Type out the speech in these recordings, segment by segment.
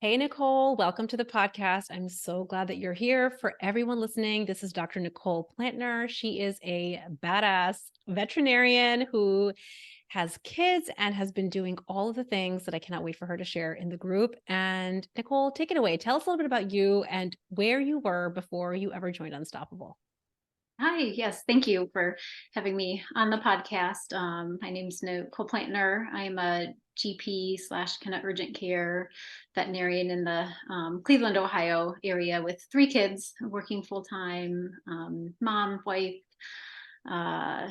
Hey, Nicole, welcome to the podcast. I'm so glad that you're here. For everyone listening, this is Dr. Nicole Plantner. She is a badass veterinarian who has kids and has been doing all of the things that I cannot wait for her to share in the group. And Nicole, take it away. Tell us a little bit about you and where you were before you ever joined Unstoppable. Hi, yes, thank you for having me on the podcast. My name's Nicole Plantner. I'm a GP slash kind of urgent care veterinarian in the Cleveland, Ohio area with three kids, working full time, mom, wife. Uh,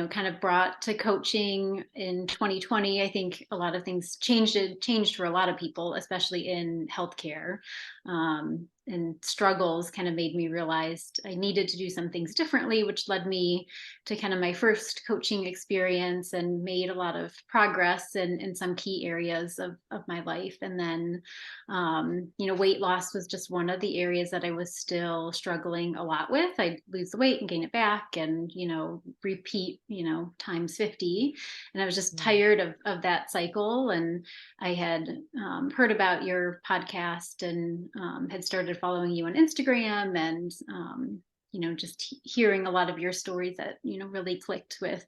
kind of brought to coaching in 2020. I think a lot of things changed for a lot of people, especially in healthcare. And struggles kind of made me realize I needed to do some things differently, which led me to kind of my first coaching experience and made a lot of progress in some key areas of my life. And then, weight loss was just one of the areas that I was still struggling a lot with. I'd lose the weight and gain it back and, repeat, times 50. And I was just tired of that cycle. And I had heard about your podcast and had started following you on Instagram and, just hearing a lot of your stories that, really clicked with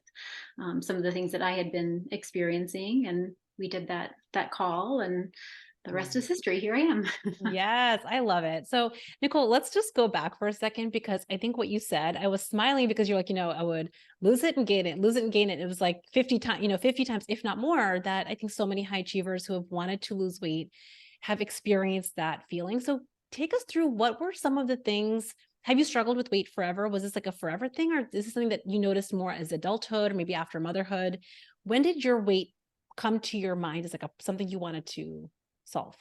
some of the things that I had been experiencing. And we did that call, and the rest is history. Here I am. Yes, I love it. So, Nicole, let's just go back for a second because I think what you said, I was smiling because you're like, I would lose it and gain it, lose it and gain it. It was like 50 times, 50 times, if not more, that I think so many high achievers who have wanted to lose weight have experienced that feeling. So, take us through what were some of the things. Have you struggled with weight forever? Was this like a forever thing, or is this something that you noticed more as adulthood or maybe after motherhood? When did your weight come to your mind as like something you wanted to solve?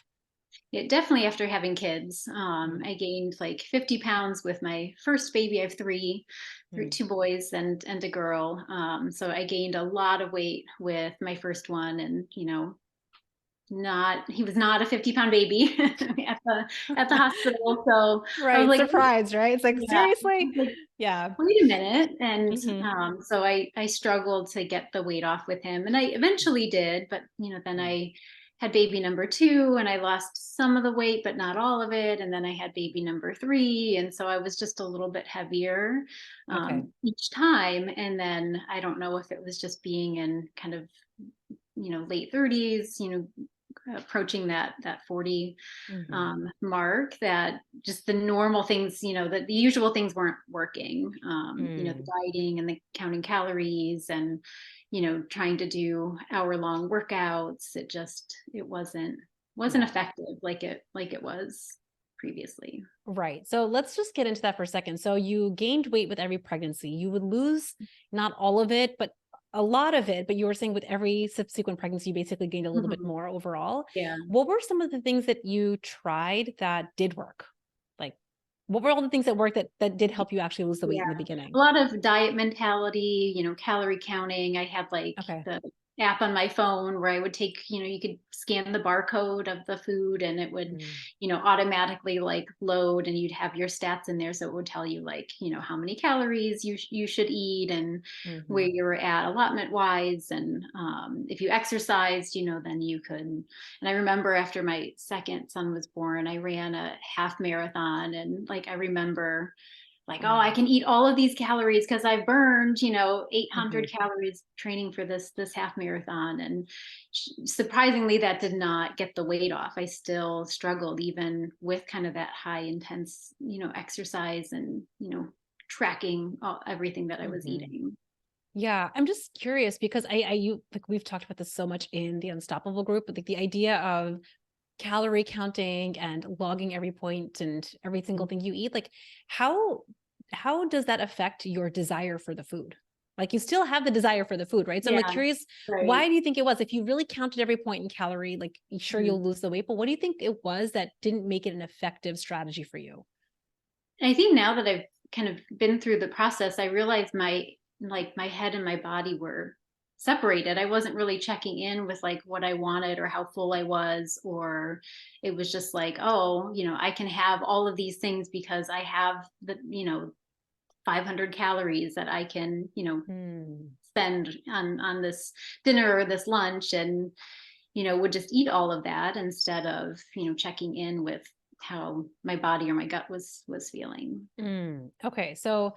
Definitely after having kids. I gained like 50 pounds with my first baby. I have Mm. two boys and a girl. So I gained a lot of weight with my first one, and he was not a 50-pound baby at the hospital. So I was Right. like, Surprise, right? It's like, yeah, I seriously? was like, Yeah. wait a minute. And Hmm. so I struggled to get the weight off with him. And I eventually did, but then I had baby number two and I lost some of the weight, but not all of it. And then I had baby number three. And so I was just a little bit heavier Okay. each time. And then I don't know if it was just being in kind of, late 30s, approaching that 40 Hmm. mark, that just the normal things, that the usual things weren't working. The Mm. dieting and the counting calories and, trying to do hour-long workouts. It wasn't Yeah. effective like it was previously. Right. So let's just get into that for a second. So you gained weight with every pregnancy. You would lose not all of it, but a lot of it. But you were saying with every subsequent pregnancy, you basically gained a little bit Mhm. more overall. Yeah. What were some of the things that you tried that did work? Like, what were all the things that worked that did help you actually lose the weight Yeah, in the a beginning? lot of diet mentality, calorie counting. I had like Okay. the app on my phone where I would take, you could scan the barcode of the food and it would, Mm. automatically like load, and you'd have your stats in there. So it would tell you like, how many calories you should eat and where Hmm. you were at allotment wise. And if you exercised, then you could. And I remember after my second son was born, I ran a half marathon, and like I remember like, oh, I Mm. can eat all of these calories because I've burned, Hmm. 800 calories training for this half marathon. And surprisingly, that did not get the weight off. I still struggled even with kind of that high intense, exercise and, tracking everything that I was Hmm. eating. Yeah, I'm just curious because you like we've talked about this so much in the Unstoppable group, but like the idea of calorie counting and logging every point and every single thing you eat, like how how does that affect your desire for the food? Like you still have the desire for the food, right? So I'm like Yeah, curious, right. why do you think it was? If you really counted every point in calorie, like sure Mhm. you'll lose the weight, but what do you think it was that didn't make it an effective strategy for you? I think now that I've kind of been through the process, I realized my head and my body were separated. I wasn't really checking in with like what I wanted or how full I was, or it was just like, oh, I can have all of these things because I have the, 500 calories that I can, Hmm. spend on this dinner or this lunch. And would just eat all of that instead of, checking in with how my body or my gut was feeling. Okay. So,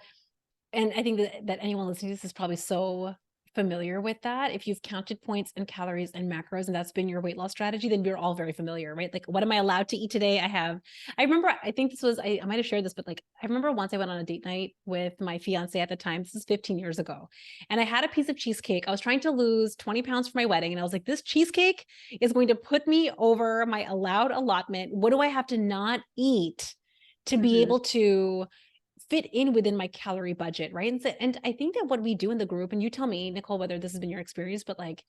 and I think that anyone listening to this is probably so familiar with that. If you've counted points and calories and macros, and that's been your weight loss strategy, then you're all very familiar, right? Like, what am I allowed to eat today? I remember, I think this was, I might have shared this, but like, I remember once I went on a date night with my fiance at the time. This is 15 years ago. And I had a piece of cheesecake. I was trying to lose 20 pounds for my wedding. And I was like, this cheesecake is going to put me over my allowed allotment. What do I have to not eat to be Hmm. able to fit in within my calorie budget, right? And I think that what we do in the group, and you tell me, Nicole, whether this has been your experience, but like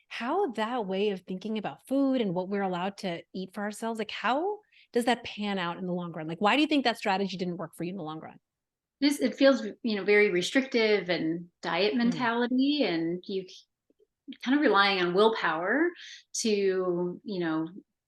how that way of thinking about food and what we're allowed to eat for ourselves, like how does that pan out in the long run? Like, why do you think that strategy didn't work for you in the long run? It feels, very restrictive and diet Mm, mentality, and you kind of relying on willpower to,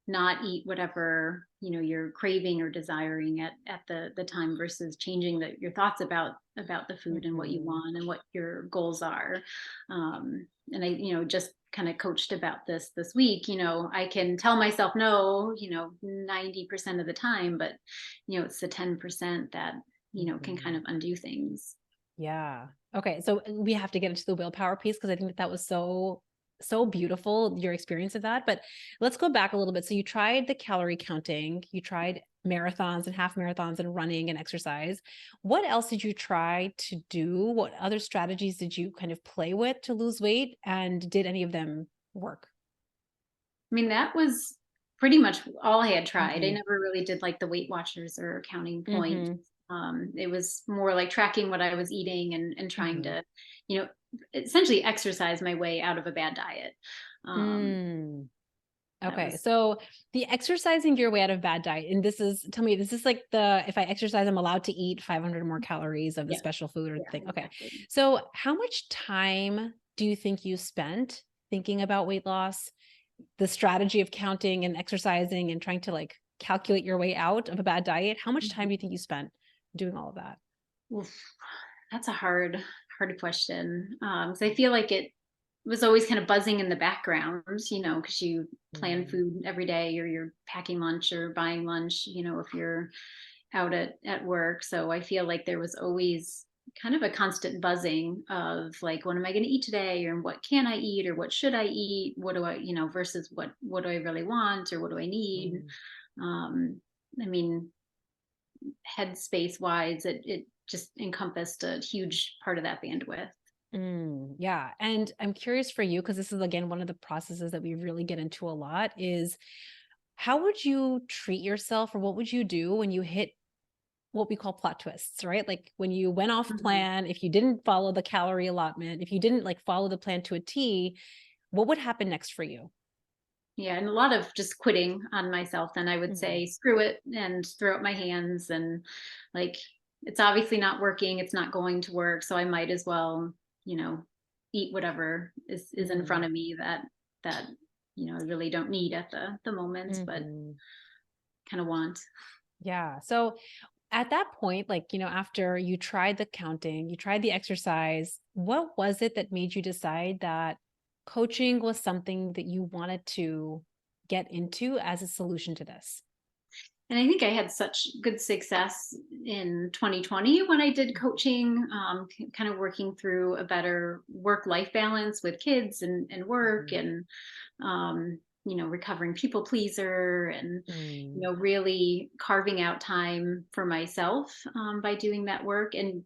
not eat whatever, you're craving or desiring at the time, versus changing your thoughts about the food and what you mhm, want and what your goals are. And I, just kind of coached about this week. I can tell myself no, 90% of the time, but it's the 10% that, can kind mhm. of undo things. Yeah. Okay. So we have to get into the willpower piece because I think that that was so beautiful, your experience of that. But let's go back a little bit. So you tried the calorie counting, you tried marathons and half marathons and running and exercise. What else did you try to do? What other strategies did you kind of play with to lose weight? And did any of them work? I mean, that was pretty much all I had tried. I Hmm. never really did like the Weight Watchers or counting points. Hmm. It was more like tracking what I was eating and trying Hmm. to, essentially exercise my way out of a bad diet. Um, Mm. that Okay. was, So the exercising your way out of bad diet, and this is, tell me, this is like the, if I exercise, I'm allowed to eat 500 or more calories of the yeah, special food or the yeah, thing. Okay. exactly. So how much time do you think you spent thinking about weight loss, the strategy of counting and exercising and trying to like calculate your way out of a bad diet? How much time Mhm. do you think you spent doing all of that? Oof, that's a hard question. So I feel like it was always kind of buzzing in the background, because you plan Mm, food every day, or you're packing lunch or buying lunch, if you're out at work. So I feel like there was always kind of a constant buzzing of like, what am I going to eat today? Or what can I eat? Or what should I eat? What do I, versus what do I really want? Or what do I need? mm. Um, I mean, headspace wise, it just encompassed a huge part of that bandwidth. Yeah. And I'm curious for you, because this is again one of the processes that we really get into a lot is how would you treat yourself or what would you do when you hit what we call plot twists, right? Like when you went off Mhm. plan, if you didn't follow the calorie allotment, if you didn't like follow the plan to a T, what would happen next for you? Yeah, and a lot of just quitting on myself. Then I would Mhm, say, screw it, and throw up my hands, and like, it's obviously not working. It's not going to work. So I might as well, you know, eat whatever is in front mhm, of me that, I really don't need at the moment, but mhm. kind of want. Yeah. So at that point, like, after you tried the counting, you tried the exercise, what was it that made you decide that coaching was something that you wanted to get into as a solution to this? And I think I had such good success in 2020 when I did coaching, kind of working through a better work life balance with kids and work, Mhm. and recovering people pleaser, and Mm, really carving out time for myself, by doing that work. And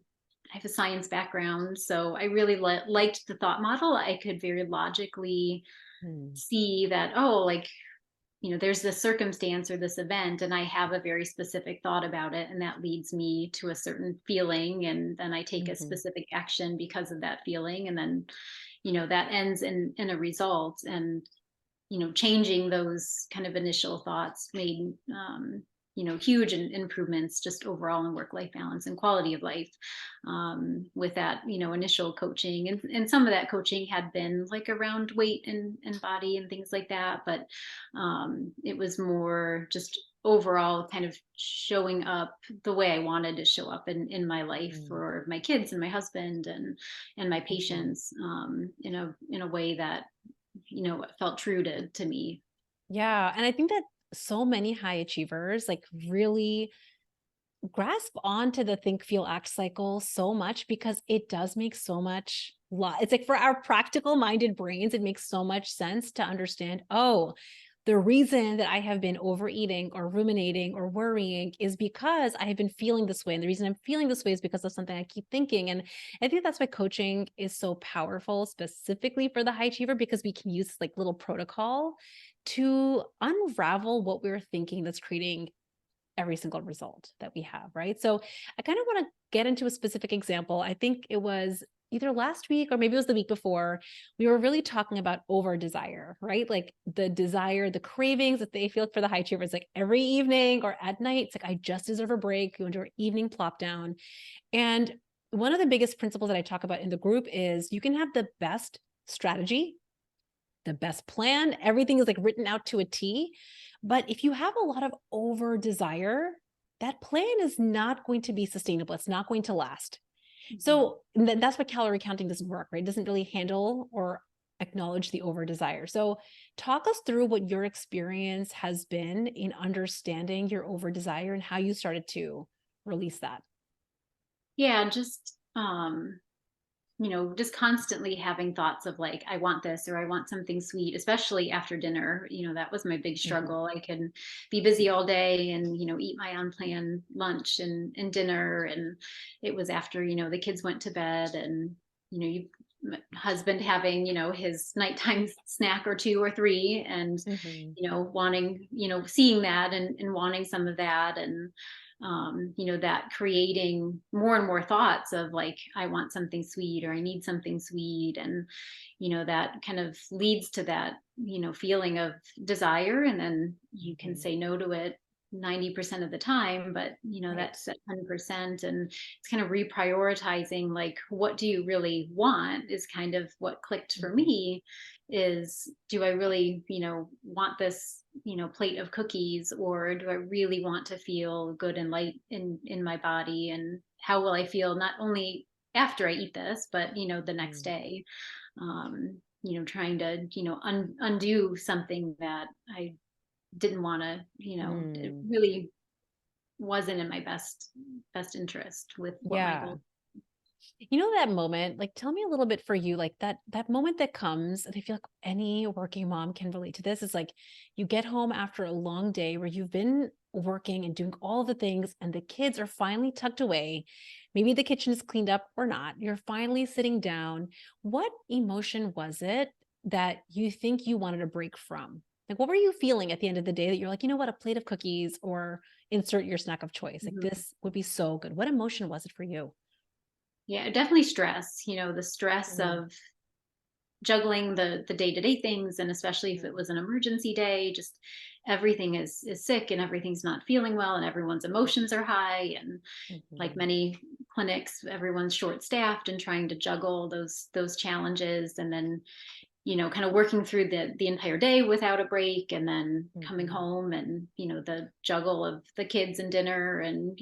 I have a science background, so I really liked the thought model. I could very logically mm, see that, oh, like, there's this circumstance or this event, and I have a very specific thought about it, and that leads me to a certain feeling, and then I take a mhm, specific action because of that feeling, and then, that ends in a result. And changing those kind of initial thoughts made, huge improvements just overall in work life balance and quality of life, with that, initial coaching. And some of that coaching had been like around weight and body and things like that. But it was more just overall kind of showing up the way I wanted to show up in my life mm, for my kids and my husband and my mhm, patients, in a way that felt true to me. Yeah. And I think that so many high achievers like really grasp onto the think, feel, act cycle so much because it does make so much it's like for our practical minded brains, it makes so much sense to understand, oh, the reason that I have been overeating or ruminating or worrying is because I have been feeling this way. And the reason I'm feeling this way is because of something I keep thinking. And I think that's why coaching is so powerful, specifically for the high achiever, because we can use like little protocol to unravel what we're thinking that's creating every single result that we have, right? So I kind of want to get into a specific example. I think it was either last week or maybe it was the week before. We were really talking about over desire, right? Like the desire, the cravings that they feel for the high achievers, like every evening or at night, it's like, I just deserve a break. You into our evening plop down. And one of the biggest principles that I talk about in the group is you can have the best strategy, the best plan. Everything is like written out to a T. But if you have a lot of over desire, that plan is not going to be sustainable. It's not going to last. So that's what calorie counting doesn't work, right? It doesn't really handle or acknowledge the over desire. So talk us through what your experience has been in understanding your over desire and how you started to release that. Yeah, just constantly having thoughts of like, I want this or I want something sweet, especially after dinner. That was my big Mhm. struggle. I can be busy all day and, eat my unplanned lunch and dinner. And it was after, the kids went to bed and, my husband having, his nighttime snack or two or three and, Mhm. wanting, seeing that and wanting some of that. And that creating more and more thoughts of like, I want something sweet or I need something sweet. And, that kind of leads to that, feeling of desire. And then you can Mhm. say no to it 90% of the time, but Right. that's at 10%. And it's kind of reprioritizing like, what do you really want is kind of what clicked for Mhm. me is, do I really, want this, plate of cookies, or do I really want to feel good and light in my body? And how will I feel not only after I eat this, but, the next Mhm. day? Trying to, undo something that I didn't want to, it Mm. really wasn't in my best interest with what my Yeah. goal. You know that moment, like tell me a little bit for you, like that moment that comes, and I feel like any working mom can relate to this, is like you get home after a long day where you've been working and doing all the things and the kids are finally tucked away. Maybe the kitchen is cleaned up or not. You're finally sitting down. What emotion was it that you think you wanted a break from? Like what were you feeling at the end of the day that you're like, you know what, a plate of cookies or insert your snack of choice. Like Mhm. this would be so good. What emotion was it for you? Yeah, definitely stress, the stress Mm. of juggling the day-to-day things, and especially if it Mm. was an emergency day, just everything is sick and everything's not feeling well and everyone's emotions are high. And like Mhm. many clinics, everyone's short staffed and trying to juggle those challenges. And then kind of working through the entire day without a break, and then coming Mhm. home and the juggle of the kids and dinner, and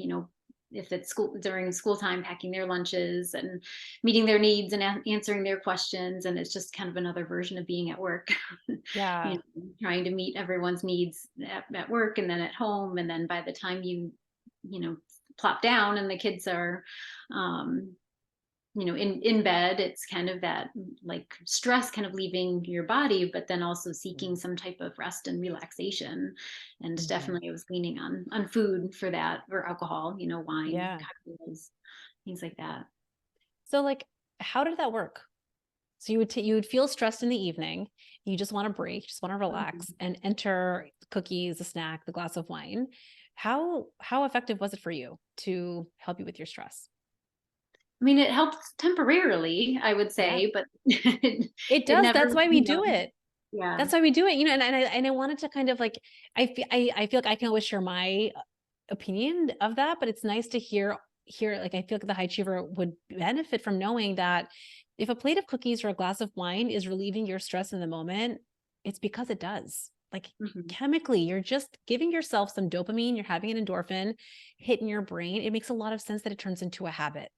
if it's school during school time, packing their lunches and meeting their needs and answering their questions. And it's just kind of another version of being at work. Yeah. Trying to meet everyone's needs at work and then at home. And then by the time you know plop down and the kids are um in bed, it's kind of that like stress kind of leaving your body, but then also seeking Mhm. some type of rest and relaxation. And Mhm. definitely I was leaning on food for that, or alcohol, wine, Yeah. cocktails, things like that. So like, how did that work? So you would feel stressed in the evening. You just want to break, just want to relax, Mhm. and enter cookies, a snack, the glass of wine. How effective was it for you to help you with your stress? I mean, it helps temporarily, I would Yeah, say, but it, it it does. never, That's why we do it. yeah. That's why we do it. And I wanted to kind of like I feel like I can always share my opinion of that, but it's nice to hear like I feel like the high achiever would benefit from knowing that if a plate of cookies or a glass of wine is relieving your stress in the moment, it's because it does. Like Mhm. chemically, you're just giving yourself some dopamine, you're having an endorphin hit in your brain. It makes a lot of sense that it turns into a habit.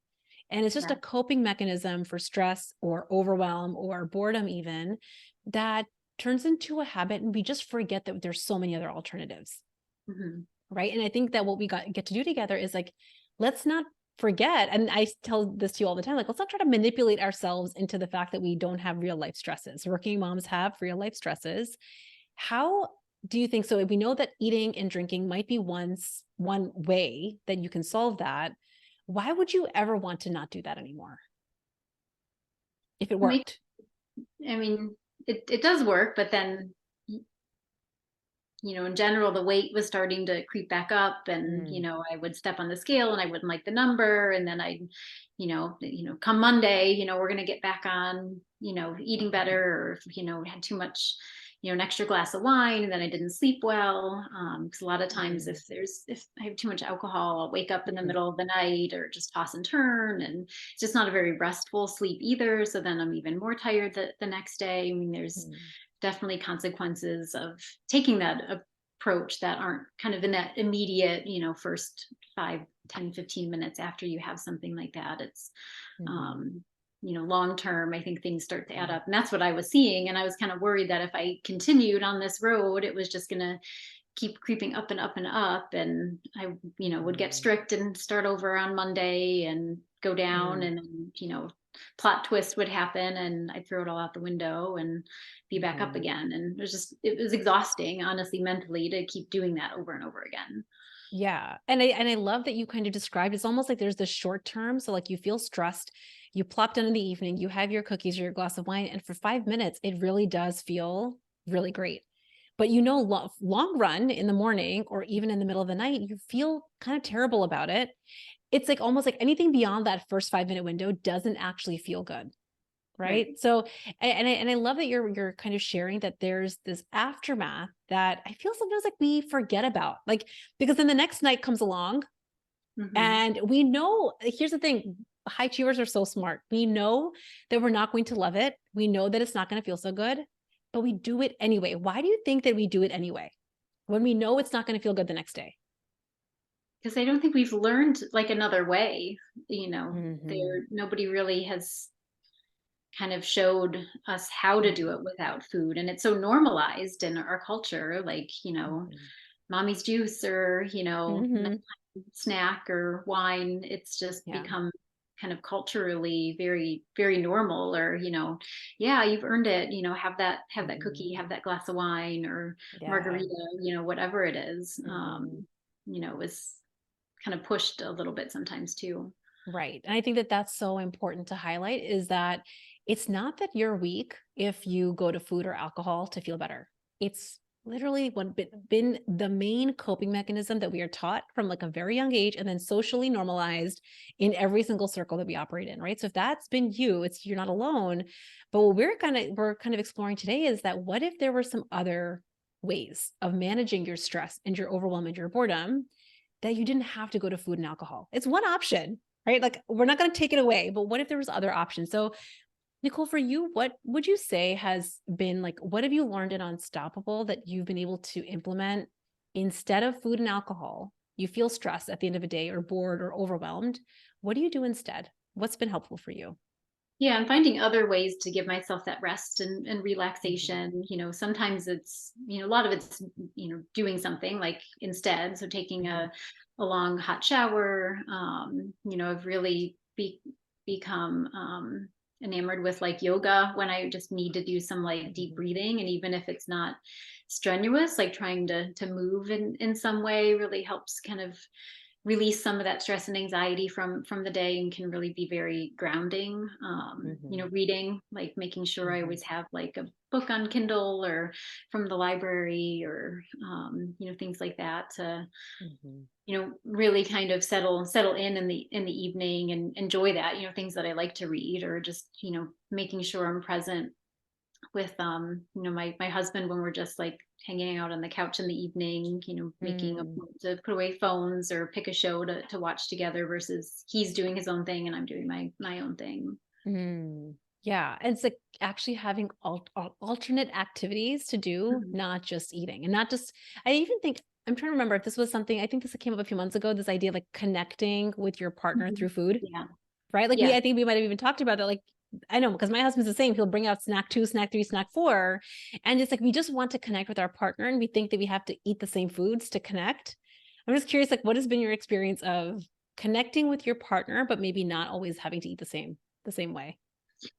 And it's just a Yeah. coping mechanism for stress or overwhelm or boredom, even that turns into a habit and we just forget that there's so many other alternatives. Mhm. Right. And I think that what we get to do together is like, let's not forget. And I tell this to you all the time, like, let's not try to manipulate ourselves into the fact that we don't have real life stresses. Working moms have real life stresses. How do you think so? If we know that eating and drinking might be one way that you can solve that, why would you ever want to not do that anymore if it Maybe, worked? I mean, it does work, but then, in general, the weight was starting to creep back up, and, Mm, I would step on the scale and I wouldn't like the number. And then come Monday, we're going to get back on, eating better, or, had too much, an extra glass of wine, and then I didn't sleep well. Cause a lot of times mm, if I have too much alcohol, I'll wake up in the mm, middle of the night or just toss and turn. And it's just not a very restful sleep either. So then I'm even more tired the next day. I mean, there's mm, definitely consequences of taking that approach that aren't kind of in that immediate, first 5, 10, 15 minutes after you have something like that. It's mm, um long term, I think things start to add up, and that's what I was seeing. And I was kind of worried that if I continued on this road, it was just going to keep creeping up and up and up. And I would get mm, strict and start over on Monday and go down, mm, and then, plot twist would happen and I'd throw it all out the window and be back up mm. again. And it was exhausting, honestly, mentally, to keep doing that over and over again. Yeah. And I love that you kind of described it's almost like there's this short term. So like you feel stressed, you plop down in the evening, you have your cookies or your glass of wine, and for 5 minutes, it really does feel really great. But long run in the morning or even in the middle of the night, you feel kind of terrible about it. It's like almost like anything beyond that first 5 minute window doesn't actually feel good. Right. Right. So, and I love that you're kind of sharing that there's this aftermath that I feel sometimes like we forget about, like, because then the next night comes along Hmm. and we know, here's the thing, high achievers are so smart. We know that we're not going to love it. We know that it's not going to feel so good, but we do it anyway. Why do you think that we do it anyway when we know it's not going to feel good the next day? Because I don't think we've learned like another way. Hmm. There nobody really has kind of showed us how to do it without food, and it's so normalized in our culture, like, Hmm. mommy's juice, or, Hmm. snack or wine. It's just Yeah. become kind of culturally very, very normal. Or, yeah, you've earned it, have that Hmm. cookie, have that glass of wine or Yeah. margarita, whatever it is. Hmm. Is kind of pushed a little bit sometimes too. Right. And I think that that's so important to highlight is that it's not that you're weak if you go to food or alcohol to feel better. It's literally been the main coping mechanism that we are taught from like a very young age and then socially normalized in every single circle that we operate in, right? So if that's been you, it's you're not alone. But what we're kind of exploring today is that what if there were some other ways of managing your stress and your overwhelm and your boredom that you didn't have to go to food and alcohol? It's one option, right? Like we're not going to take it away, but what if there was other options? So Nicole, for you, what would you say has been like, what have you learned in Unstoppable that you've been able to implement instead of food and alcohol? You feel stressed at the end of a day or bored or overwhelmed. What do you do instead? What's been helpful for you? Yeah, I'm finding other ways to give myself that rest and Mhm, relaxation. Sometimes it's, a lot of it's, doing something like instead. So taking mhm, a long hot shower. I've really become enamored with like yoga when I just need to do some like deep mhm, breathing. And even if it's not strenuous, like trying to move in some way really helps kind of release some of that stress and anxiety from the day, and can really be very grounding. mhm, Reading, like making sure I mhm, always have like a book on Kindle or from the library, or things like that to mhm, really kind of settle in the evening and enjoy that, things that I like to read, or just making sure I'm present with my husband when we're just like hanging out on the couch in the evening, making a mm. point to put away phones or pick a show to watch together, versus he's doing his own thing and I'm doing my own thing. Mm. Yeah, and it's like actually having alternate activities to do, Mhm. not just eating and not just, I even think, I'm trying to remember if this was something, I think this came up a few months ago, this idea of like connecting with your partner through Mhm. food, Yeah. right? Like Yes. I think we might have even talked about that. Like I know, because my husband's the same. He'll bring out snack 2, snack 3, snack 4. And it's like, we just want to connect with our partner and we think that we have to eat the same foods to connect. I'm just curious, like, what has been your experience of connecting with your partner, but maybe not always having to eat the same way?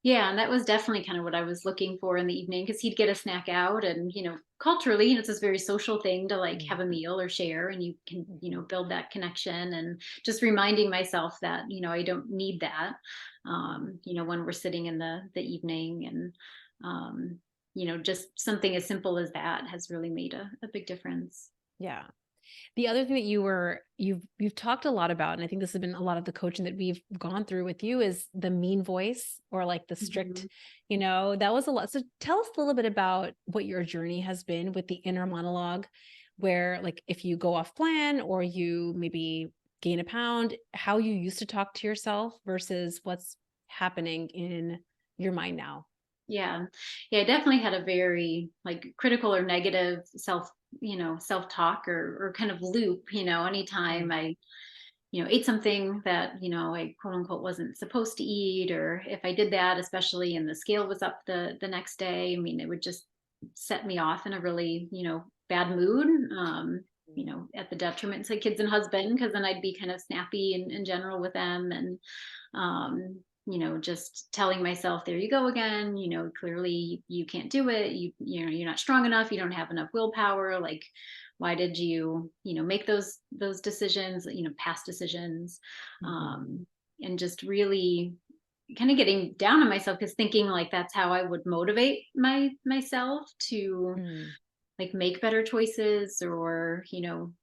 Yeah, and that was definitely kind of what I was looking for in the evening because he'd get a snack out and, culturally, it's this very social thing to like Mm, have a meal or share and you can, mhm, build that connection and just reminding myself that, I don't need that. When we're sitting in the evening and just something as simple as that has really made a big difference. yeah. The other thing that you've talked a lot about, and I think this has been a lot of the coaching that we've gone through with you, is the mean voice or like the strict, Mhm. that was a lot. So tell us a little bit about what your journey has been with the inner monologue, where like if you go off plan or you maybe gain a pound, how you used to talk to yourself versus what's happening in your mind now. Yeah. Yeah, I definitely had a very like critical or negative self-talk or kind of loop, anytime Mm, I, ate something that, I quote unquote wasn't supposed to eat, or if I did that, especially and the scale was up the next day, I mean, it would just set me off in a really, bad mood. At the detriment to kids and husband, because then I'd be kind of snappy in general with them. And just telling myself, there you go again, clearly you can't do it. You're not strong enough. You don't have enough willpower. Like, why did you, make those decisions, past decisions. mhm, Um, and just really kind of getting down on myself because thinking like that's how I would motivate myself to mm, like make better choices or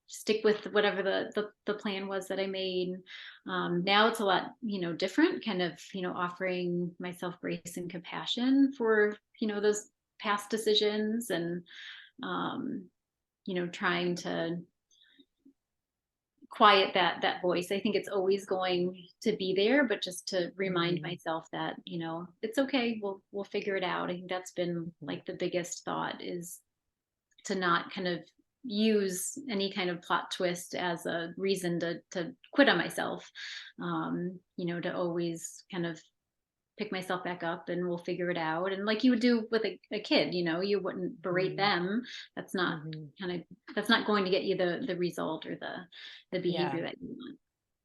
stick with whatever the plan was that I made. Now it's a lot different, kind of offering myself grace and compassion for those past decisions and um trying to quiet that voice. I think it's always going to be there, but just to remind mm, myself that it's okay, we'll figure it out. I think that's been mhm. like the biggest thought, is to not kind of use any kind of plot twist as a reason to quit on myself. To always kind of pick myself back up and we'll figure it out. And like you would do with a kid, you wouldn't berate Mm, them. That's not mhm. kind of that's not going to get you the result or the Yeah. behavior that you want.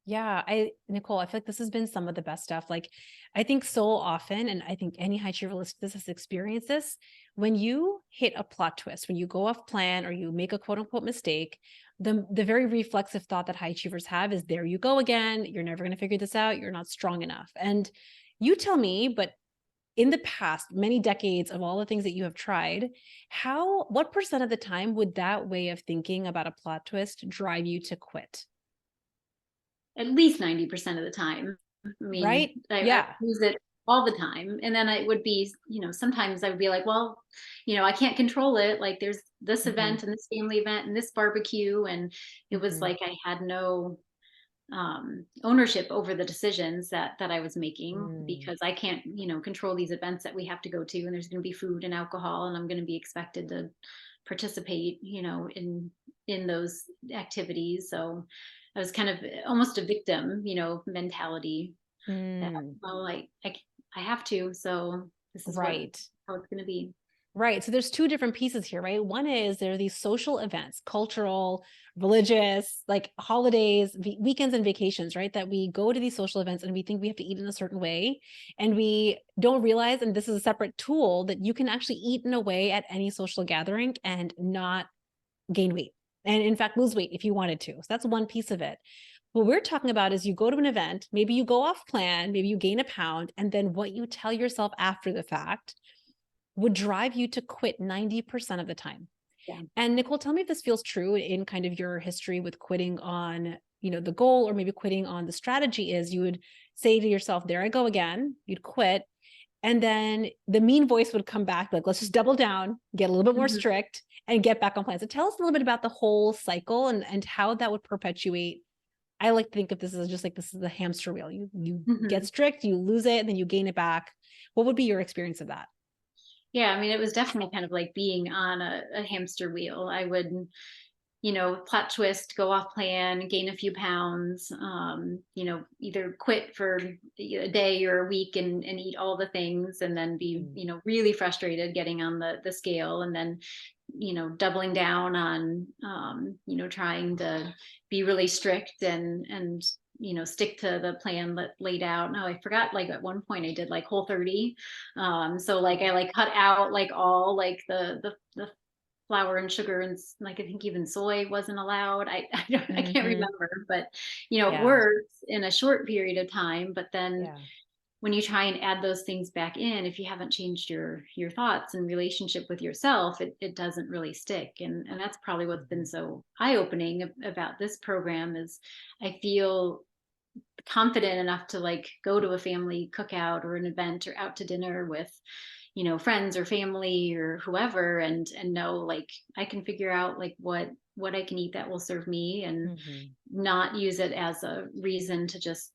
Yeah, Nicole, I feel like this has been some of the best stuff. Like, I think so often, and I think any high achiever listening to this has experienced this, when you hit a plot twist, when you go off plan or you make a quote unquote mistake, the very reflexive thought that high achievers have is, there you go again. You're never going to figure this out. You're not strong enough. And you tell me, but in the past, many decades of all the things that you have tried, what percent of the time would that way of thinking about a plot twist drive you to quit? At least 90% of the time. I mean, Right? I Yeah. use it all the time. And then it would be, sometimes I would be like, well, I can't control it. Like there's this Mhm, event and this family event and this barbecue. And it was mhm, like I had no ownership over the decisions that I was making, mm, because I can't, control these events that we have to go to, and there's going to be food and alcohol, and I'm going to be expected to participate, in those activities. So I was kind of almost a victim, mentality that, mm. well, I have to, so this is Right. how it's going to be. Right. So there's two different pieces here, right? One is there are these social events, cultural, religious, like holidays, weekends and vacations, right? That we go to these social events and we think we have to eat in a certain way. And we don't realize, and this is a separate tool, that you can actually eat in a way at any social gathering and not gain weight. And in fact, lose weight if you wanted to. So that's one piece of it. What we're talking about is you go to an event, maybe you go off plan, maybe you gain a pound, and then what you tell yourself after the fact would drive you to quit 90% of the time. Yeah. And Nicole, tell me if this feels true in kind of your history with quitting on, the goal, or maybe quitting on the strategy. Is you would say to yourself, there I go again, you'd quit. And then the mean voice would come back, like, let's just double down, get a little bit more Mhm. strict and get back on plan. So tell us a little bit about the whole cycle and how that would perpetuate. I like to think of this as just like, this is the hamster wheel. You get Mhm. strict, you lose it, and then you gain it back. What would be your experience of that? Yeah, I mean, it was definitely kind of like being on a hamster wheel. I would, plot twist, go off plan, gain a few pounds, either quit for a day or a week and eat all the things and then be, Mm. really frustrated getting on the scale, and then, doubling down on, trying to be really strict and stick to the plan laid out. No, I forgot, like at one point I did like Whole30. So like I like cut out like all like the flour and sugar, and like I think even soy wasn't allowed. I can't Mhm. remember, but it Yeah. works in a short period of time. But then Yeah. when you try and add those things back in, if you haven't changed your thoughts and relationship with yourself, it doesn't really stick. And that's probably what's been Mhm. so eye-opening about this program is I feel confident enough to like go to a family cookout or an event or out to dinner with friends or family or whoever, and know like I can figure out like what I can eat that will serve me, and Mhm. not use it as a reason to just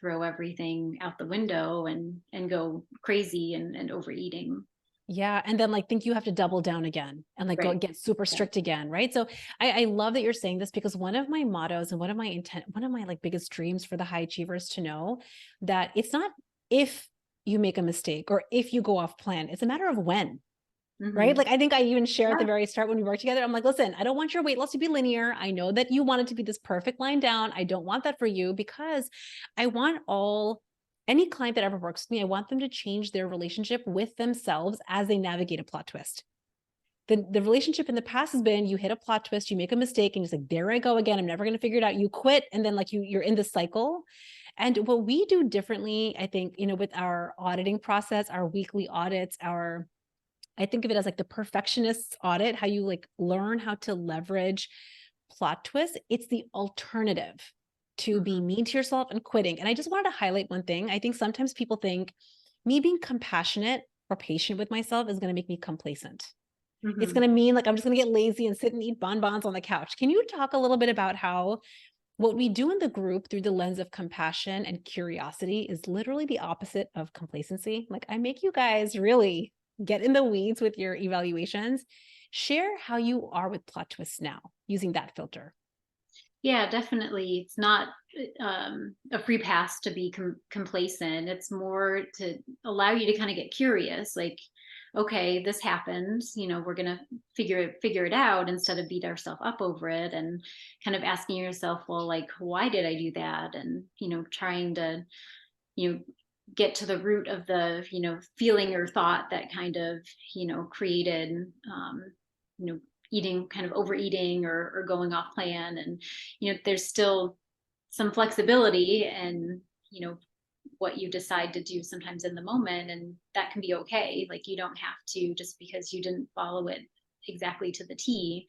throw everything out the window and go crazy and overeating. Yeah, and then, like, think you have to double down again and, like, go Right. get super Yeah. strict again, right? So, I love that you're saying this because one of my mottos and one of my, like, biggest dreams for the high achievers to know that it's not if you make a mistake or if you go off plan, it's a matter of when, right? Hmm. Like, I think I even shared at the Yeah. very start when we worked together, I'm like, "Listen, I don't want your weight loss to be linear. I know that you want it to be this perfect line down. I don't want that for you because I want any client that ever works with me, I want them to change their relationship with themselves as they navigate a plot twist. The relationship in the past has been you hit a plot twist, you make a mistake, and you're like, there I go again. I'm never going to figure it out. You quit, and then like you're in this cycle. And what we do differently, I think, with our auditing process, our weekly audits, I think of it as like the perfectionist's audit, how you like learn how to leverage plot twists. It's the alternative to be Hmm. mean to yourself and quitting. And I just wanted to highlight one thing. I think sometimes people think me being compassionate or patient with myself is going to make me complacent. It's Hmm. going to mean like I'm just going to get lazy and sit and eat bonbons on the couch. Can you talk a little bit about how what we do in the group through the lens of compassion and curiosity is literally the opposite of complacency? Like, I make you guys really get in the weeds with your evaluations. Share how you are with plot twists now using that filter. Yeah, definitely. It's not a free pass to be complacent. It's more to allow you to kind of get curious. Like, okay, this happened. We're gonna figure it out instead of beat ourselves up over it, and kind of asking yourself, well, like, why did I do that? And trying to you know get to the root of the feeling or thought that kind of created you know eating, kind of overeating or going off plan. And there's still some flexibility and what you decide to do sometimes in the moment, and that can be okay. Like, you don't have to, just because you didn't follow it exactly to the T,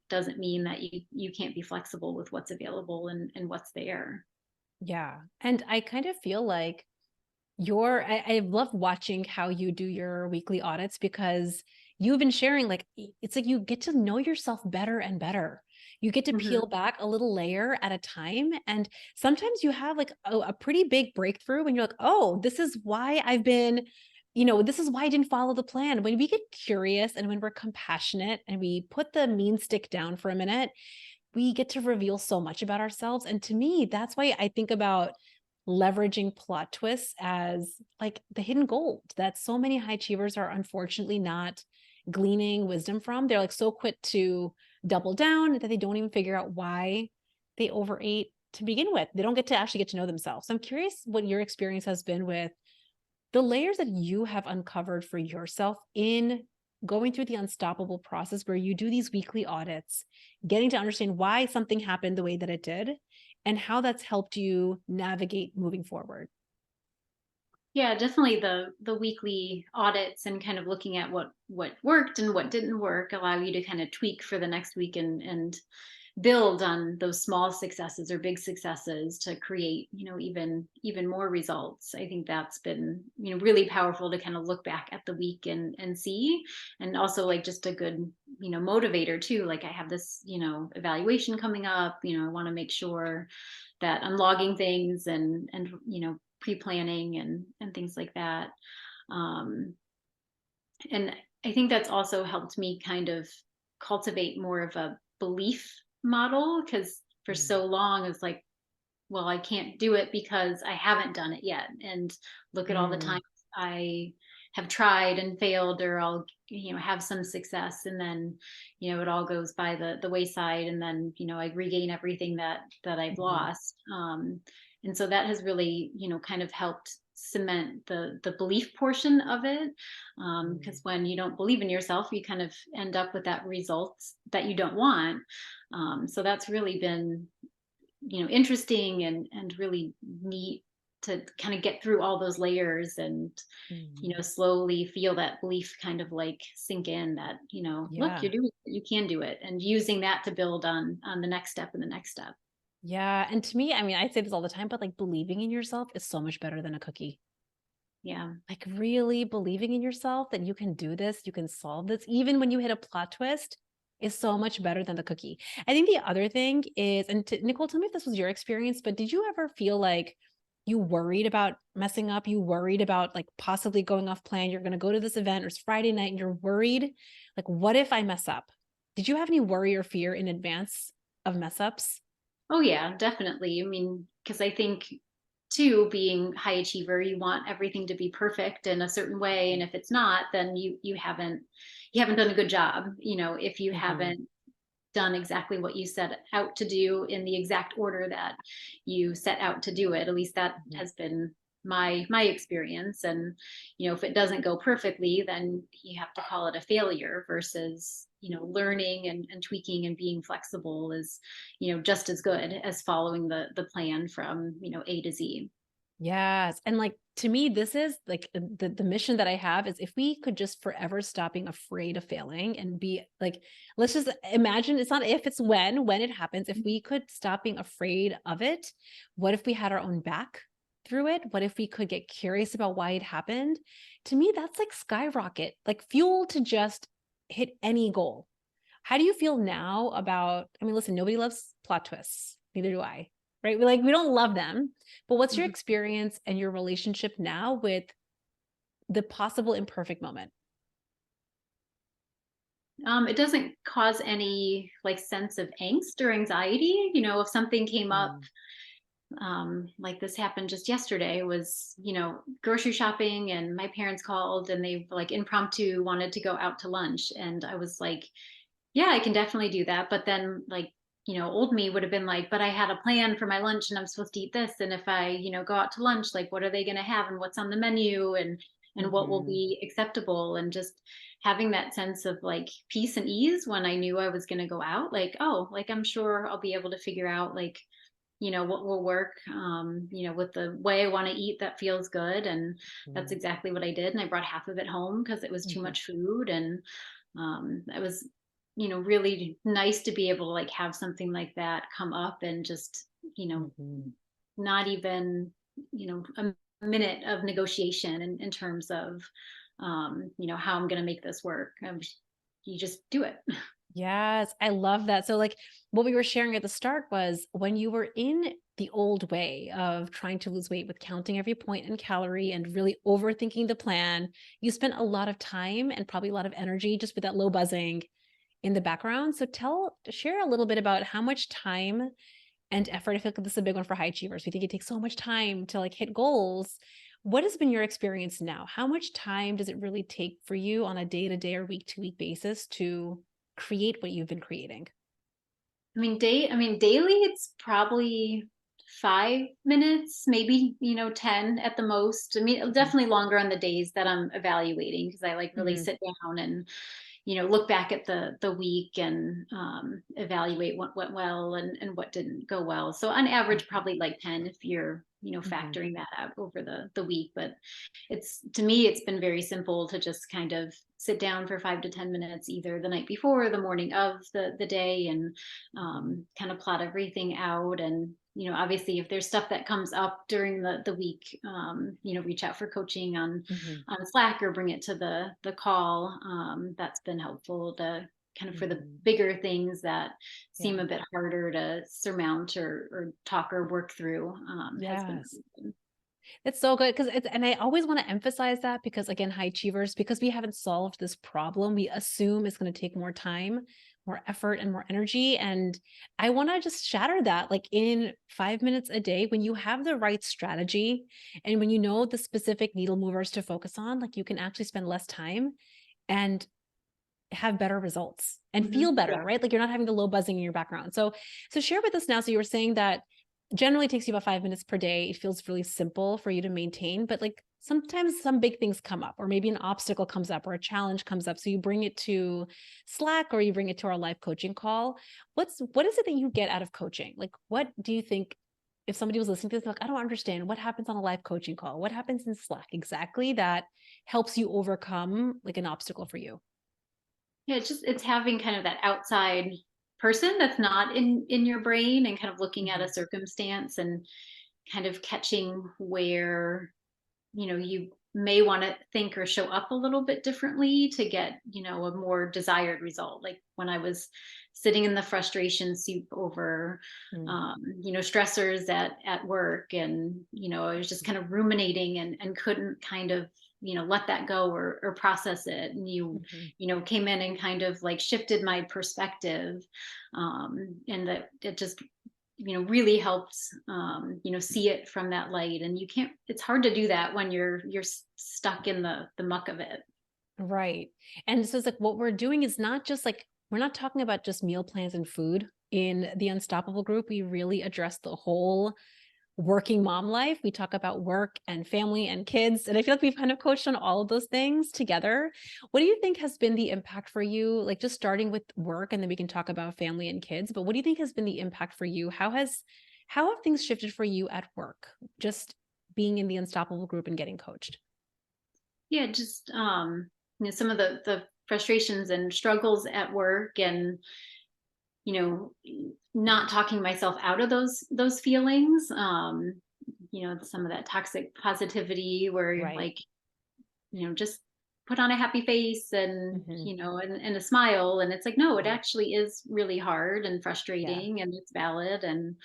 doesn't mean that you can't be flexible with what's available and what's there. Yeah. And I kind of feel like I love watching how you do your weekly audits because you've been sharing like it's like you get to know yourself better and better. You get to peel Hmm. back a little layer at a time. And sometimes you have like a pretty big breakthrough when you're like, oh, this is why this is why I didn't follow the plan. When we get curious and when we're compassionate and we put the mean stick down for a minute, we get to reveal so much about ourselves. And to me, that's why I think about leveraging plot twists as like the hidden gold that so many high achievers are unfortunately not gleaning wisdom from. They're like so quick to double down that they don't even figure out why they overate to begin with. They don't get to actually get to know themselves. So I'm curious what your experience has been with the layers that you have uncovered for yourself in going through the unstoppable process where you do these weekly audits, getting to understand why something happened the way that it did, and how that's helped you navigate moving forward. Yeah, definitely the weekly audits and kind of looking at what worked and what didn't work allow you to kind of tweak for the next week and build on those small successes or big successes to create, even more results. I think that's been, really powerful to kind of look back at the week and see. And also like just a good, motivator too. Like, I have this, evaluation coming up, I want to make sure that I'm logging things and pre-planning and things like that. Um, and I think that's also helped me kind of cultivate more of a belief model, because for Mm, so long it's like, well, I can't do it because I haven't done it yet. And look at all the mm, times I have tried and failed, or I'll, have some success, and then, it all goes by the wayside, and then, I regain everything that I've mhm, lost. And so that has really, kind of helped cement the belief portion of it. mm. Because when you don't believe in yourself, you kind of end up with that results that you don't want. So that's really been, interesting and really neat to kind of get through all those layers and, Mm. slowly feel that belief kind of like sink in that, look, Yeah. you're doing it, you can do it, and using that to build on the next step and the next step. Yeah. And to me, I mean, I say this all the time, but like believing in yourself is so much better than a cookie. Yeah. Like really believing in yourself that you can do this, you can solve this, even when you hit a plot twist, is so much better than the cookie. I think the other thing is, and Nicole, tell me if this was your experience, but did you ever feel like you worried about messing up? You worried about like possibly going off plan? You're going to go to this event or it's Friday night and you're worried, like, what if I mess up? Did you have any worry or fear in advance of mess ups? Oh yeah, definitely. I mean, because I think too, being high achiever, you want everything to be perfect in a certain way, and if it's not, then you haven't done a good job. If you Mm-hmm. haven't done exactly what you set out to do in the exact order that you set out to do it. At least that has been my experience. And if it doesn't go perfectly, then you have to call it a failure versus, learning and tweaking and being flexible is, just as good as following the plan from, A to Z. Yes. And like to me, this is like the mission that I have is if we could just forever stop being afraid of failing and be like, let's just imagine it's not if, it's when it happens. If we could stop being afraid of it, what if we had our own back through it? What if we could get curious about why it happened? To me, that's like skyrocket, like fuel to just hit any goal. How do you feel now about, I mean, listen, nobody loves plot twists. Neither do I, right? We don't love them, but what's your Mhm. experience and your relationship now with the possible imperfect moment? It doesn't cause any like sense of angst or anxiety. If something came up, Mm, like this happened just yesterday, was, grocery shopping, and my parents called and they like impromptu wanted to go out to lunch. And I was like, yeah, I can definitely do that. But then like, old me would have been like, but I had a plan for my lunch and I'm supposed to eat this. And if I, go out to lunch, like what are they going to have and what's on the menu, and what will mhm, be acceptable, and just having that sense of like peace and ease when I knew I was going to go out, like, oh, like I'm sure I'll be able to figure out like, what will work, with the way I want to eat that feels good. And that's mhm, exactly what I did. And I brought half of it home because it was too mhm, much food. And it was, really nice to be able to like have something like that come up and just, mhm. not even, a minute of negotiation in terms of, how I'm going to make this work. You just do it. Yes, I love that. So, like, what we were sharing at the start was when you were in the old way of trying to lose weight with counting every point and calorie and really overthinking the plan, you spent a lot of time and probably a lot of energy just with that low buzzing in the background. So, share a little bit about how much time and effort. I feel like this is a big one for high achievers. We think it takes so much time to like hit goals. What has been your experience now? How much time does it really take for you on a day to day or week to week basis to create what you've been creating? Daily it's probably 5 minutes, maybe, 10 at the most. Mhm, Definitely longer on the days that I'm evaluating, because I like really mhm, sit down and, look back at the week and evaluate what went well and what didn't go well. So on average, mhm, probably like 10 if you're, mhm, factoring that out over the week. But it's, to me, it's been very simple to just kind of sit down for 5 to 10 minutes, either the night before or the morning of the day, and mhm, kind of plot everything out. And obviously if there's stuff that comes up during the week, reach out for coaching mhm, on Slack or bring it to the call. That's been helpful to kind of, for the mhm. bigger things that seem Yeah. a bit harder to surmount or talk or work through, has been Yes. really It's so good because it's, and I always want to emphasize that because again, high achievers, because we haven't solved this problem, we assume it's going to take more time. more effort and more energy. And I want to just shatter that, like in 5 minutes a day, when you have the right strategy and when you know the specific needle movers to focus on, like you can actually spend less time and have better results and Mhm. feel better, Yeah. right? Like you're not having the low buzzing in your background. So share with us now. So you were saying that generally takes you about 5 minutes per day. It feels really simple for you to maintain, but like sometimes some big things come up, or maybe an obstacle comes up or a challenge comes up. So you bring it to Slack or you bring it to our live coaching call. What is it that you get out of coaching? Like, what do you think if somebody was listening to this, like, I don't understand what happens on a live coaching call? What happens in Slack exactly that helps you overcome like an obstacle for you? Yeah, it's having kind of that outside person that's not in your brain and kind of looking at a Mhm. circumstance and kind of catching where, you may want to think or show up a little bit differently to get, a more desired result. Like when I was sitting in the frustration soup over, Mm. stressors at work, and, I was just kind of ruminating and couldn't kind of, let that go or process it. And Mhm. came in and kind of like shifted my perspective. And that it just really helps see it from that light. And you can't it's hard to do that when you're stuck in the muck of it. Right. And so it's like what we're doing is not just like, we're not talking about just meal plans and food in the Unstoppable group. We really address the whole working mom life. We talk about work and family and kids. And I feel like we've kind of coached on all of those things together. What do you think has been the impact for you? Like just starting with work and then we can talk about family and kids. But what do you think has been the impact for you? How have things shifted for you at work? Just being in the Unstoppable group and getting coached. Yeah, just some of the frustrations and struggles at work, and you know not talking myself out of those feelings. Some of that toxic positivity where you're Right. like, just put on a happy face and, Mhm. and a smile. And it's like, no, it Right. actually is really hard and Yeah. frustrating, and it's valid. And,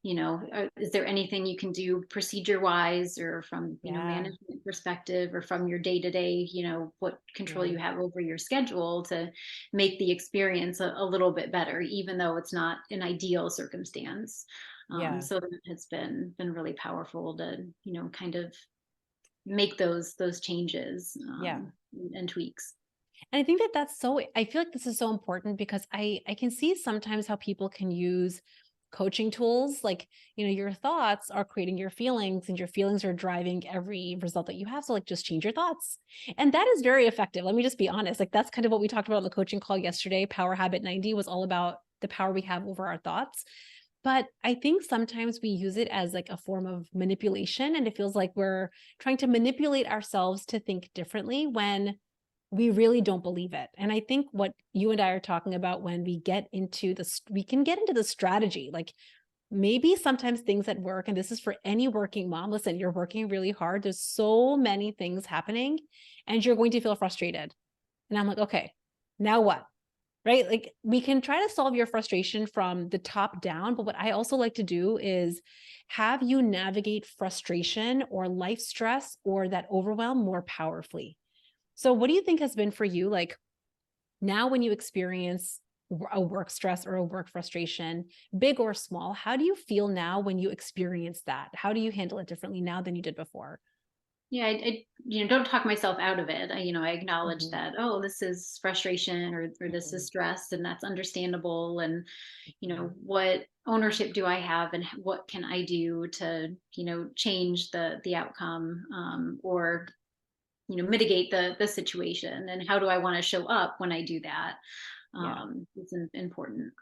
is there anything you can do procedure wise, or from, Yeah. management perspective, or from your day to day, what control Yeah. you have over your schedule to make the experience a little bit better, even though it's not an ideal circumstance. Yeah. So that has been really powerful to, kind of make those changes, Yeah. and tweaks. And I think that I feel like this is so important because I can see sometimes how people can use coaching tools like, your thoughts are creating your feelings and your feelings are driving every result that you have. So like just change your thoughts. And that is very effective. Let me just be honest. Like that's kind of what we talked about on the coaching call yesterday. Power Habit 90 was all about the power we have over our thoughts. But I think sometimes we use it as like a form of manipulation and it feels like we're trying to manipulate ourselves to think differently when we really don't believe it. And I think what you and I are talking about when we get into this, we can get into the strategy. Like maybe sometimes things at work, and this is for any working mom, listen, you're working really hard. There's so many things happening and you're going to feel frustrated. And I'm like, okay, now what? Right? Like we can try to solve your frustration from the top down. But what I also like to do is have you navigate frustration or life stress or that overwhelm more powerfully. So what do you think has been for you? Like now when you experience a work stress or a work frustration, big or small, how do you feel now when you experience that? How do you handle it differently now than you did before? Yeah, I don't talk myself out of it. I acknowledge Mhm. that, oh, this is frustration, or this is Mhm. stress, and that's understandable. And Mhm. what ownership do I have, and what can I do to change the outcome, or mitigate the situation, and how do I want to show up when I do that. Yeah. It's important.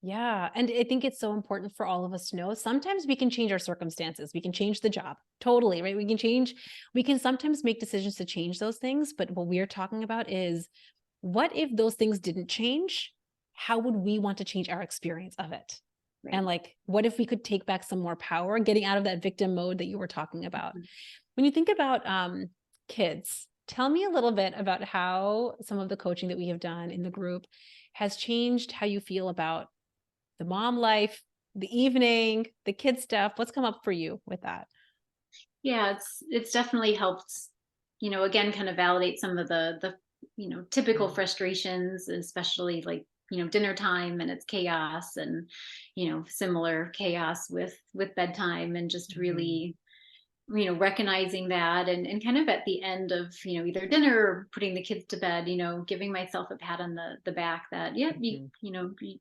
Yeah. And I think it's so important for all of us to know. Sometimes we can change our circumstances. We can change the job. Totally. Right. We can sometimes make decisions to change those things. But what we're talking about is what if those things didn't change? How would we want to change our experience of it? And Right. like, what if we could take back some more power, getting out of that victim mode that you were talking about? Mhm. When you think about kids, tell me a little bit about how some of the coaching that we have done in the group has changed how you feel about the mom life, the evening, the kid stuff. What's come up for you with that? Yeah, it's definitely helped, again, kind of validate some of the typical Mm. frustrations, especially like dinner time and it's chaos, and similar chaos with bedtime, and just Mhm. really recognizing that, and kind of at the end of either dinner or putting the kids to bed, giving myself a pat on the back that, yeah, Mhm. you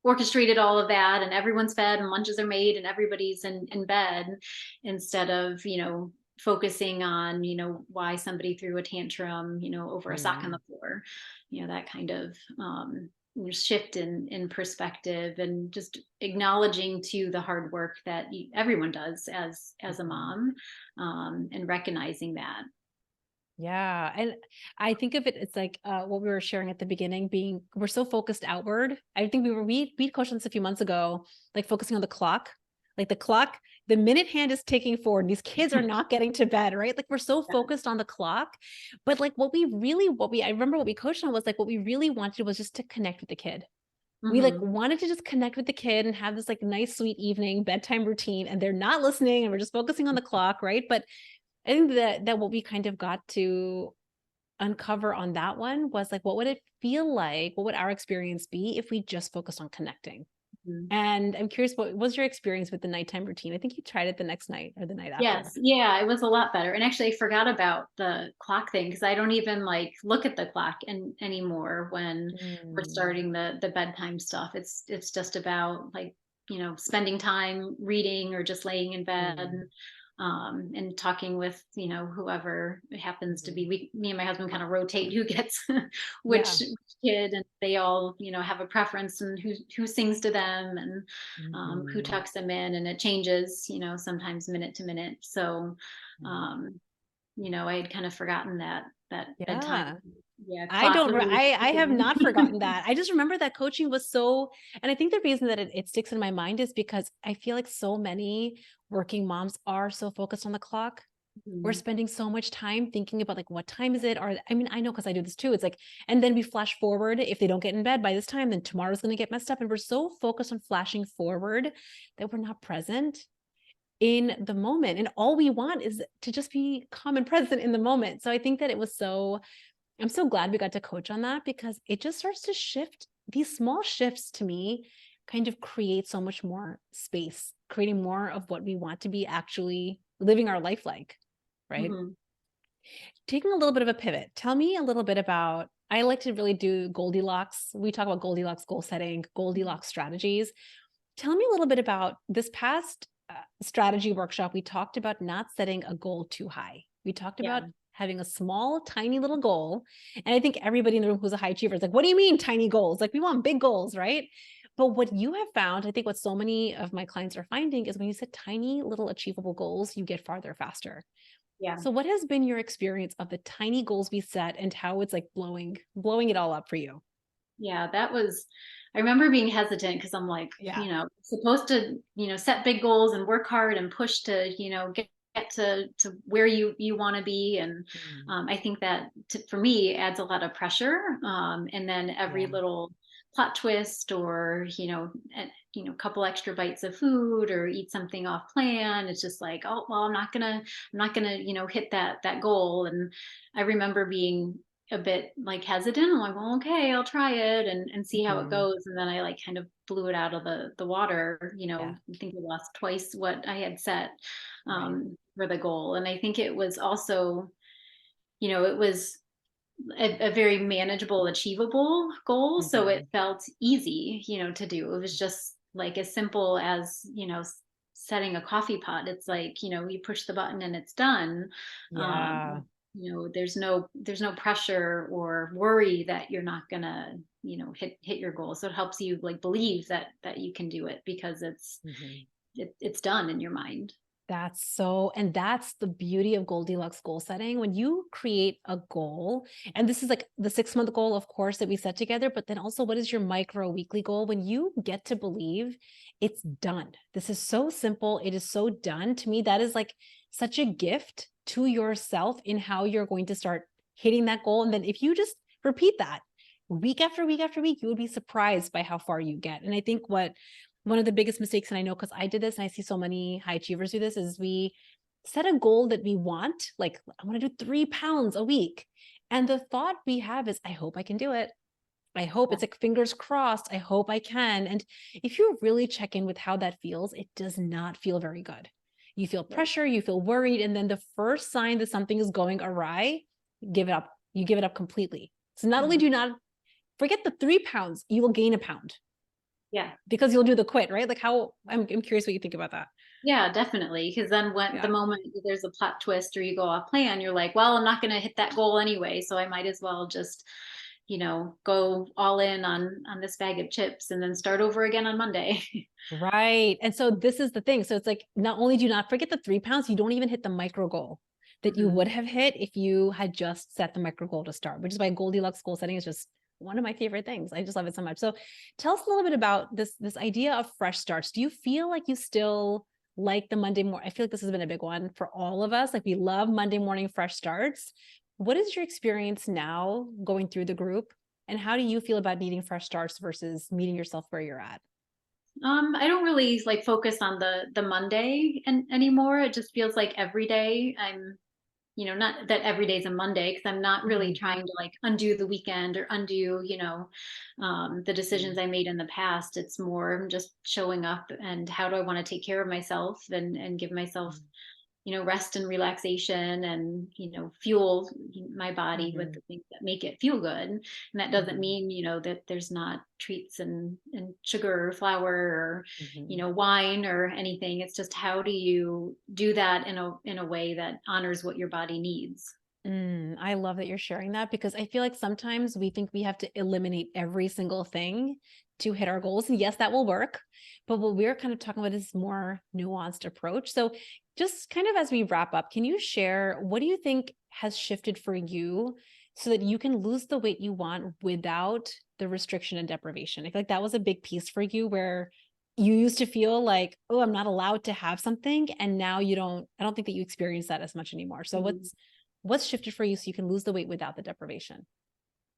orchestrated all of that, and everyone's fed and lunches are made and everybody's in bed, instead of focusing on why somebody threw a tantrum over a sock on Mhm. the floor, that kind of shift in perspective, and just acknowledging to the hard work that everyone does as a Mhm. mom, and recognizing that. Yeah, and I think of it, it's like, what we were sharing at the beginning, being we're so focused outward. I think we coached on this a few months ago, like focusing on the clock. Like the clock, the minute hand is ticking forward. These kids are not getting to bed, right? Like we're so Yeah. focused on the clock. But like I remember what we coached on was like what we really wanted was just to connect with the kid. We like Hmm. wanted to just connect with the kid and have this like nice, sweet evening bedtime routine, and they're not listening, and we're just focusing on the clock, right? But I think that what we kind of got to uncover on that one was like, what would it feel like? What would our experience be if we just focused on connecting? And I'm curious, what was your experience with the nighttime routine? I think you tried it the next night or the night after. Yes, yeah, it was a lot better. And actually, I forgot about the clock thing, because I don't even like look at the clock anymore when we're Mm, starting the bedtime stuff. It's just about like spending time reading or just laying in bed, mm, and talking with whoever it happens to mhm. be. Me and my husband kind of rotate who gets Yeah. which kid, and they all have a preference, and who sings to them, and who Mhm. tucks them in, and it changes, sometimes minute to minute. So, Mhm. um, I had kind of forgotten that bedtime, Yeah. I clock don't, was re- really I have ticking. not forgotten that. I just remember that coaching was so, and I think the reason that it sticks in my mind is because I feel like so many working moms are so focused on the clock. We're Mhm. spending so much time thinking about like, what time is it? Or, I mean, I know because I do this too. It's like, and then we flash forward. If they don't get in bed by this time, then tomorrow's going to get messed up. And we're so focused on flashing forward that we're not present in the moment. And all we want is to just be calm and present in the moment. So I think that it was so, I'm so glad we got to coach on that, because it just starts to shift. These small shifts to me kind of create so much more space, creating more of what we want to be actually living our life like, right? Mhm. Taking a little bit of a pivot, tell me a little bit about, I like to really do Goldilocks. We talk about Goldilocks goal setting, Mhm. Goldilocks strategies. Tell me a little bit about this past strategy workshop. We talked about not setting a goal too high. We talked Yeah. about having a small, tiny little goal. And I think everybody in the room who's a high achiever is like, what do you mean tiny goals? Like, we want big goals, right? But what you have found, I think what so many of my clients are finding is when you set tiny little achievable goals, you get farther faster. Yeah. So what has been your experience of the tiny goals we set and how it's like blowing it all up for you? Yeah, I remember being hesitant, because I'm like, Yeah. supposed to, set big goals and work hard and push to, get to where you want to be. And Mm, I think that for me adds a lot of pressure. And then every yeah. little plot twist, or, couple extra bites of food, or eat something off plan, it's just like, oh, well, I'm not gonna, hit that goal. And I remember being a bit like hesitant. I'm like, well, okay, I'll try it and see how it Mhm. goes. And then I like kind of blew it out of the water. Yeah. I think I lost twice what I had set Right. for the goal. And I think it was also, it was a very manageable, achievable goal. So it Mhm. felt easy, to do. It was just like as simple as, setting a coffee pot. It's like, you push the button and it's done. Um, Yeah. there's no pressure or worry that you're not gonna, hit your goal. So it helps you like believe that you can do it, because Mhm. it's done in your mind. And that's the beauty of Goldilocks goal setting. When you create a goal, and this is like the 6 month goal, of course, that we set together, but then also what is your micro weekly goal? When you get to believe it's done, this is so simple. It is so done. To me, that is like such a gift to yourself in how you're going to start hitting that goal. And then if you just repeat that week after week after week, you would be surprised by how far you get. And I think one of the biggest mistakes, and I know because I did this and I see so many high achievers do this, is we set a goal that we want, like, I want to do 3 pounds a week. And the thought we have is, I hope I can do it. I hope it's like fingers crossed. I hope I can. And if you really check in with how that feels, it does not feel very good. You feel Right. pressure, you feel worried. And then the first sign that something is going awry, give it up. You give it up completely. So not only Mhm. do not forget the 3 pounds, you will gain a pound Yeah. because you'll do the quit, right? Like how I'm curious what you think about that. Yeah, definitely. Because then when the Yeah. moment that there's a plot twist or you go off plan, you're like, well, I'm not going to hit that goal anyway, so I might as well just, go all in on this bag of chips and then start over again on Monday. Right. And so this is the thing. So it's like, not only do you not forget the 3 pounds, you don't even hit the micro goal that you Mhm. would have hit if you had just set the micro goal to start, which is why Goldilocks goal setting is just one of my favorite things. I just love it so much. So tell us a little bit about this idea of fresh starts. Do you feel like you still like the Monday morning? I feel like this has been a big one for all of us. Like we love Monday morning fresh starts. What is your experience now going through the group? And how do you feel about needing fresh starts versus meeting yourself where you're at? I don't really like focus on the Monday anymore. It just feels like every day not that every day's a Monday because I'm not really Mhm. trying to like undo the weekend or undo, the decisions Mhm. I made in the past. It's more just showing up and how do I want to take care of myself and give myself Mhm. rest and relaxation and, fuel my body with Mhm. the things that make it feel good. And that doesn't Mhm. mean, that there's not treats and sugar or flour or, Mhm. wine or anything. It's just how do you do that in a way that honors what your body needs. I love that you're sharing that because I feel like sometimes we think we have to eliminate every single thing to hit our goals. And yes, that will work. But what we're kind of talking about is more nuanced approach. So just kind of as we wrap up, can you share what do you think has shifted for you so that you can lose the weight you want without the restriction and deprivation? I feel like that was a big piece for you where you used to feel like, oh, I'm not allowed to have something. And now I don't think that you experience that as much anymore. So Mhm. what's shifted for you so you can lose the weight without the deprivation?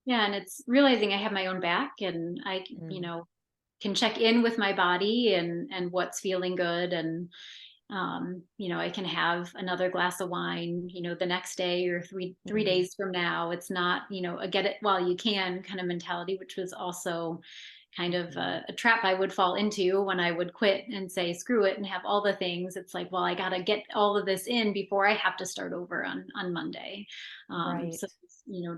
Yeah, and it's realizing I have my own back and Mm, can check in with my body and what's feeling good and I can have another glass of wine, the next day or three mhm, days from now. It's not, a get it while you can kind of mentality, which was also kind of mhm. a trap I would fall into when I would quit and say screw it and have all the things. It's like, well, I got to get all of this in before I have to start over on Monday. Right. So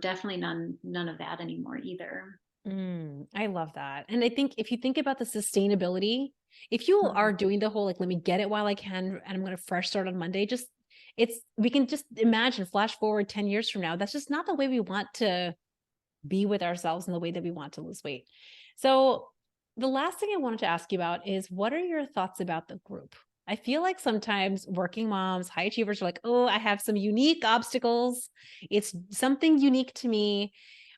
definitely none of that anymore either. I love that. And I think if you think about the sustainability, if you are Mhm. doing the whole like, let me get it while I can, and I'm going to fresh start on Monday, we can just imagine flash forward 10 years from now. That's just not the way we want to be with ourselves and the way that we want to lose weight. So, the last thing I wanted to ask you about is what are your thoughts about the group? I feel like sometimes working moms, high achievers are like, oh, I have some unique obstacles. It's something unique to me.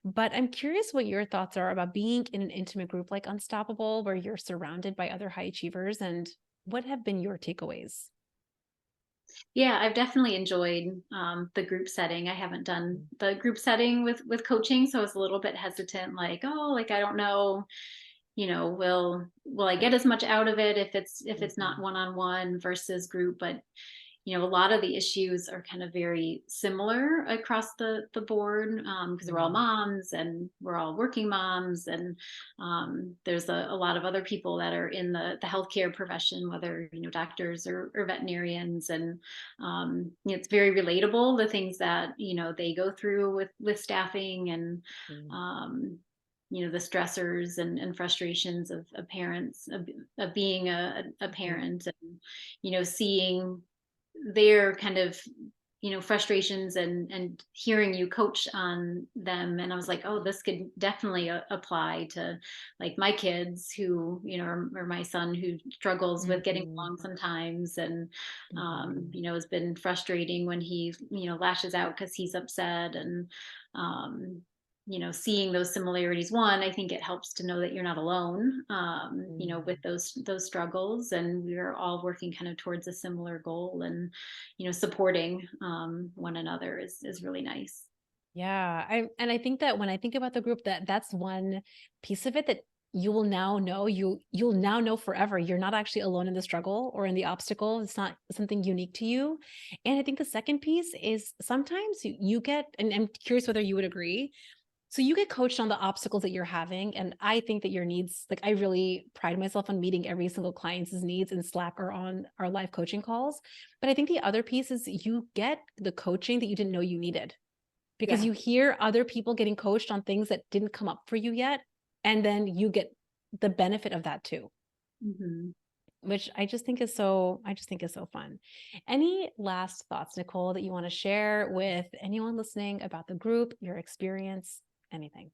But I'm curious what your thoughts are about being in an intimate group like Unstoppable, where you're surrounded by other high achievers, and what have been your takeaways? Yeah, I've definitely enjoyed the group setting. I haven't done the group setting with coaching, so I was a little bit hesitant, like, oh, like I don't know, will I get as much out of it if it's not Mhm. one on one versus group? But a lot of the issues are kind of very similar across the board because we're all Mhm. moms and we're all working moms and there's a lot of other people that are in the healthcare profession, whether doctors or veterinarians, and it's very relatable the things that they go through with staffing and Mhm. um, the stressors and frustrations of parents of being a Mhm. parent and seeing their kind of frustrations and hearing you coach on them, and I was like, oh, this could definitely apply to like my kids who or my son who struggles with getting Mhm. along sometimes and Mhm. has been frustrating when he lashes out because he's upset and um seeing those similarities. One, I think it helps to know that you're not alone with Mhm. those struggles, and we're all working kind of towards a similar goal, and supporting one another is really nice. Yeah, I think that when I think about the group, that's one piece of it that you'll now know forever. You're not actually alone in the struggle or in the obstacle. It's not something unique to you. And I think the second piece is sometimes you get, and I'm curious whether you would agree. So you get coached on the obstacles that you're having. And I think that your needs, like I really pride myself on meeting every single client's needs in Slack or on our live coaching calls. But I think the other piece is you get the coaching that you didn't know you needed, because Yeah. you hear other people getting coached on things that didn't come up for you yet. And then you get the benefit of that too, Mm-hmm. which I just think is so fun. Any last thoughts, Nicole, that you want to share with anyone listening about the group, your experience, anything?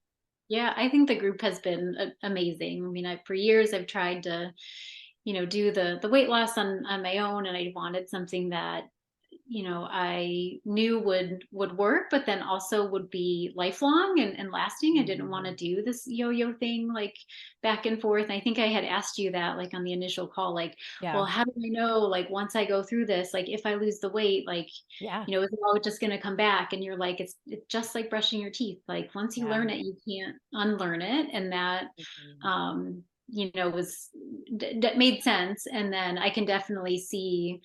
Yeah, I think the group has been amazing. I mean, for years I've tried to, do the weight loss on my own, and I wanted something that, I knew would work, but then also would be lifelong and lasting. I didn't want to do this yo-yo thing like back and forth. And I think I had asked you that like on the initial call, like, Yeah. well, how do I know, like, once I go through this, like if I lose the weight, like, Yeah. is it all just going to come back? And you're like, it's just like brushing your teeth. Like once you Yeah. learn it, you can't unlearn it. And that, Mhm. um, was that made sense. And then I can definitely see,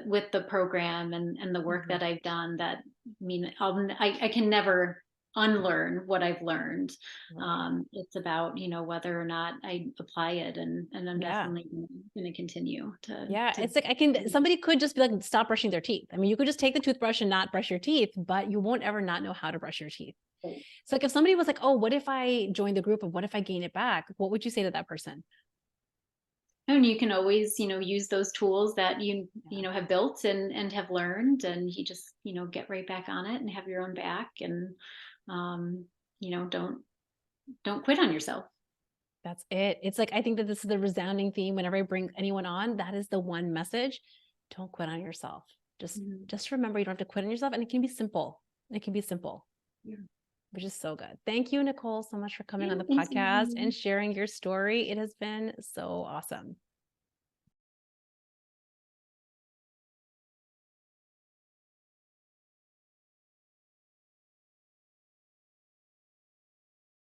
with the program and the work Mhm. that I've done, that, I mean, I can never unlearn what I've learned. Right. It's about, whether or not I apply it, and I'm Yeah. definitely going to continue Yeah. to It's like somebody could just be like, stop brushing their teeth. I mean, you could just take the toothbrush and not brush your teeth, but you won't ever not know how to brush your teeth. So like if somebody was like, oh, what if I join the group and what if I gain it back? What would you say to that person? and you can always, use those tools that Yeah. have built and have learned, and you just, get right back on it and have your own back. And um, don't quit on yourself. That's it. It's like, I think that this is the resounding theme whenever I bring anyone on. That is the one message. Don't quit on yourself. Just, Mhm. just remember you don't have to quit on yourself, and it can be simple. It can be simple, Yeah. which is so good. Thank you, Nicole, so much for coming Yeah, on the thanks for having podcast me. and sharing your story. It has been so awesome.